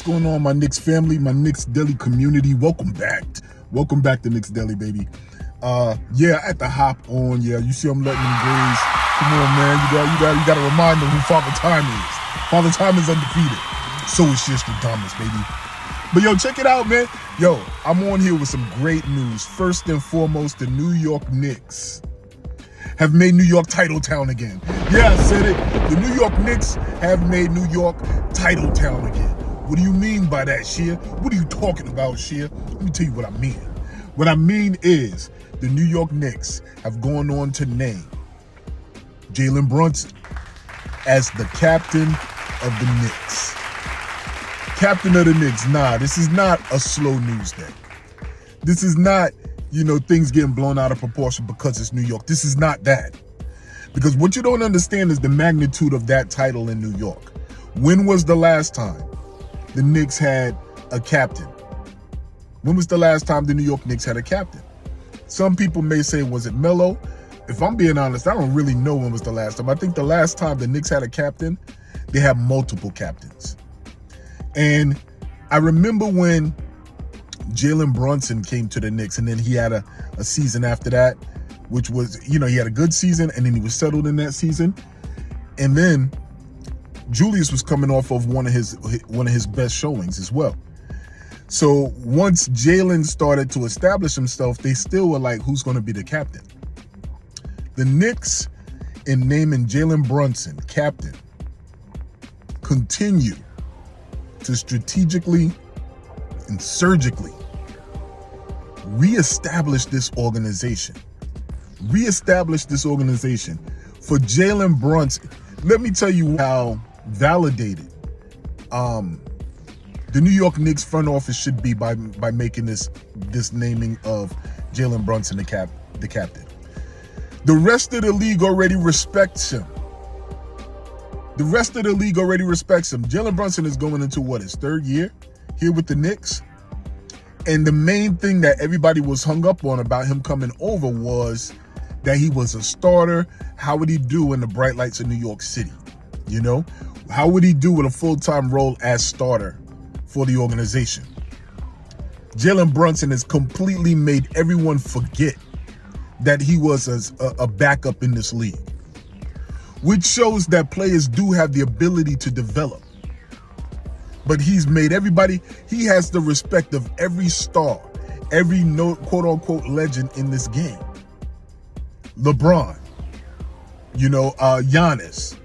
going on, my Knicks family, my Knicks Deli community? Welcome back. Welcome back to Knicks Deli, baby. Yeah, I had to hop on. Yeah, you see I'm letting them graze. Come on, man. You gotta remind them who Father Time is. Father Time is undefeated. So is Nostradamus, baby. But yo, check it out, man. Yo, I'm on here with some great news. First and foremost, the New York Knicks have made New York title town again. Yeah, I said it. The New York Knicks have made New York title town again. What do you mean by that, Shea? What are you talking about, Shea? Let me tell you what I mean. What I mean is the New York Knicks have gone on to name Jalen Brunson as the captain of the Knicks. Captain of the Knicks. Nah, this is not a slow news day. This is not, things getting blown out of proportion because it's New York. This is not that. Because what you don't understand is the magnitude of that title in New York. When was the last time the Knicks had a captain? When was the last time the New York Knicks had a captain? Some people may say, was it Melo? If I'm being honest, I don't really know when was the last time. I think the last time the Knicks had a captain, they had multiple captains. And I remember when Jalen Brunson came to the Knicks, and then he had a season after that, which was, he had a good season, and then he was settled in that season. And then Julius was coming off of one of his best showings as well. So once Jalen started to establish himself, they still were like, who's going to be the captain? The Knicks, in naming Jalen Brunson captain, continue to strategically and surgically reestablish this organization. Reestablish this organization for Jalen Brunson. Let me tell you how validated the New York Knicks front office should be by making this naming of Jalen Brunson the captain. The rest of the league already respects him. The rest of the league already respects him. Jalen Brunson is going into his third year here with the Knicks. And the main thing that everybody was hung up on about him coming over was that he was a starter. How would he do in the bright lights of New York City? How would he do with a full-time role as starter for the organization? Jalen Brunson has completely made everyone forget that he was a backup in this league, which shows that players do have the ability to develop. But he's made he has the respect of every star, every quote-unquote legend in this game. LeBron, Giannis,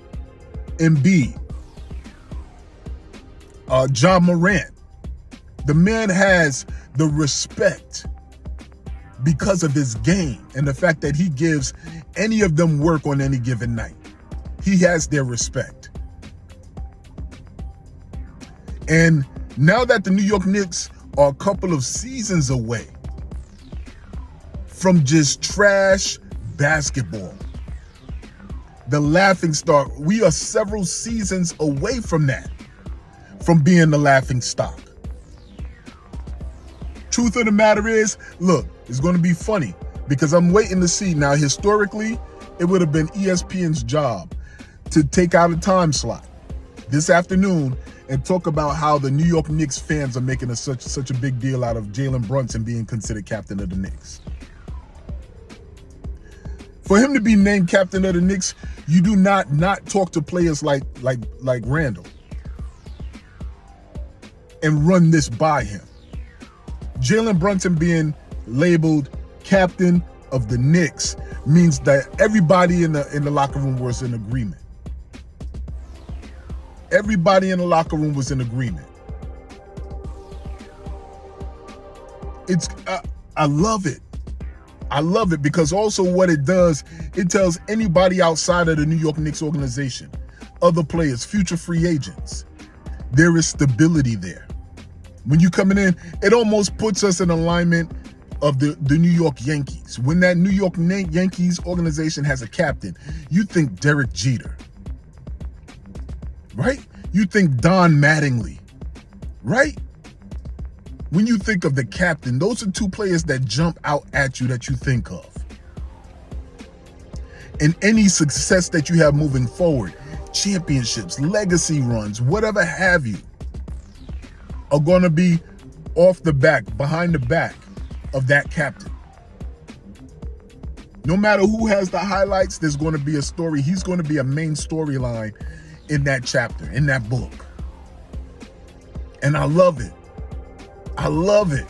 Embiid, Ja Morant. The man has the respect because of his game and the fact that he gives any of them work on any given night. He has their respect. And now that the New York Knicks are a couple of seasons away from just trash basketball, the laughingstock, we are several seasons away from that, from being the laughing stock. Truth of the matter is, look, it's going to be funny because I'm waiting to see. Now, historically, it would have been ESPN's job to take out a time slot this afternoon and talk about how the New York Knicks fans are making such a big deal out of Jalen Brunson being considered captain of the Knicks. For him to be named captain of the Knicks, you do not talk to players like Randle and run this by him. Jalen Brunson being labeled captain of the Knicks means that everybody in the locker room was in agreement. Everybody in the locker room was in agreement. I love it. I love it because also what it does, it tells anybody outside of the New York Knicks organization, other players, future free agents, there is stability there. When you coming in, it almost puts us in alignment of the New York Yankees. When that New York Yankees organization has a captain, you think Derek Jeter, right? You think Don Mattingly, right? When you think of the captain, those are two players that jump out at you that you think of. And any success that you have moving forward, championships, legacy runs, whatever have you, are going to be off the back, behind the back of that captain. No matter who has the highlights, there's going to be a story. He's going to be a main storyline in that chapter, in that book. And I love it. I love it.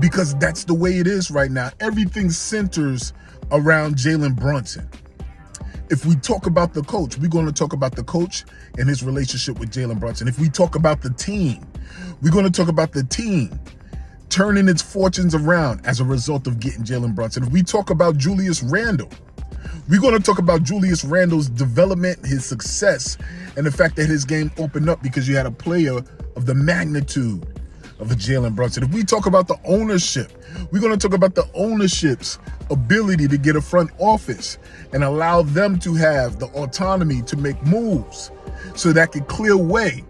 Because that's the way it is right now. Everything centers around Jalen Brunson. If we talk about the coach, we're going to talk about the coach and his relationship with Jalen Brunson. If we talk about the team, we're going to talk about the team turning its fortunes around as a result of getting Jalen Brunson. If we talk about Julius Randle, we're going to talk about Julius Randle's development, his success, and the fact that his game opened up because you had a player of the magnitude of a Jalen Brunson. If we talk about the ownership, we're going to talk about the ownership's ability to get a front office and allow them to have the autonomy to make moves so that could clear way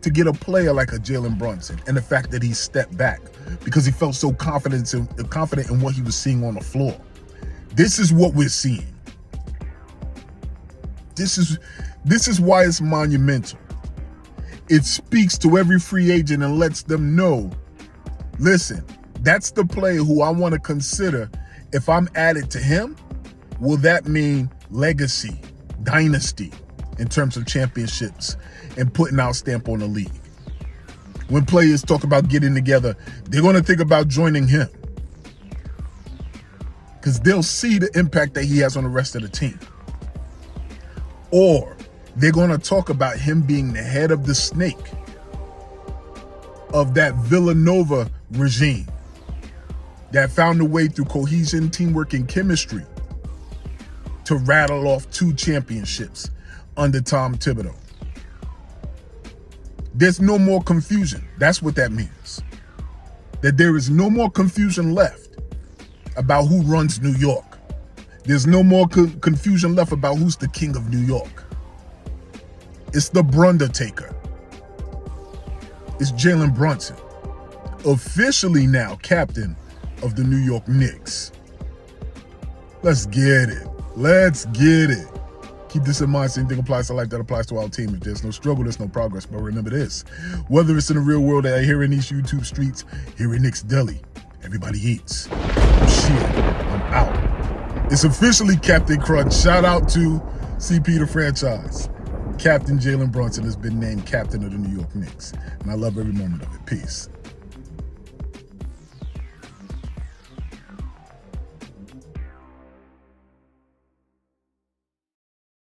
to get a player like a Jalen Brunson, and the fact that he stepped back because he felt so confident in what he was seeing on the floor. This is what we're seeing. This is why it's monumental. It speaks to every free agent and lets them know, listen, that's the player who I want to consider. If I'm added to him, will that mean legacy, dynasty in terms of championships and putting our stamp on the league? When players talk about getting together, they're going to think about joining him because they'll see the impact that he has on the rest of the team. Or they're going to talk about him being the head of the snake of that Villanova regime that found a way through cohesion, teamwork, and chemistry to rattle off 2 championships under Tom Thibodeau. There's no more confusion. That's what that means. That there is no more confusion left about who runs New York. There's no more confusion left about who's the king of New York. It's the Brundertaker. It's Jalen Brunson, officially now captain of the New York Knicks. Let's get it. Let's get it. Keep this in mind. Same thing applies to life that applies to our team. If there's no struggle, there's no progress. But remember this, whether it's in the real world or here in these YouTube streets, here in Knicks Deli, everybody eats. Shit, I'm out. It's officially Captain Crunch. Shout out to CP the franchise. Captain Jalen Brunson has been named captain of the New York Knicks. And I love every moment of it. Peace.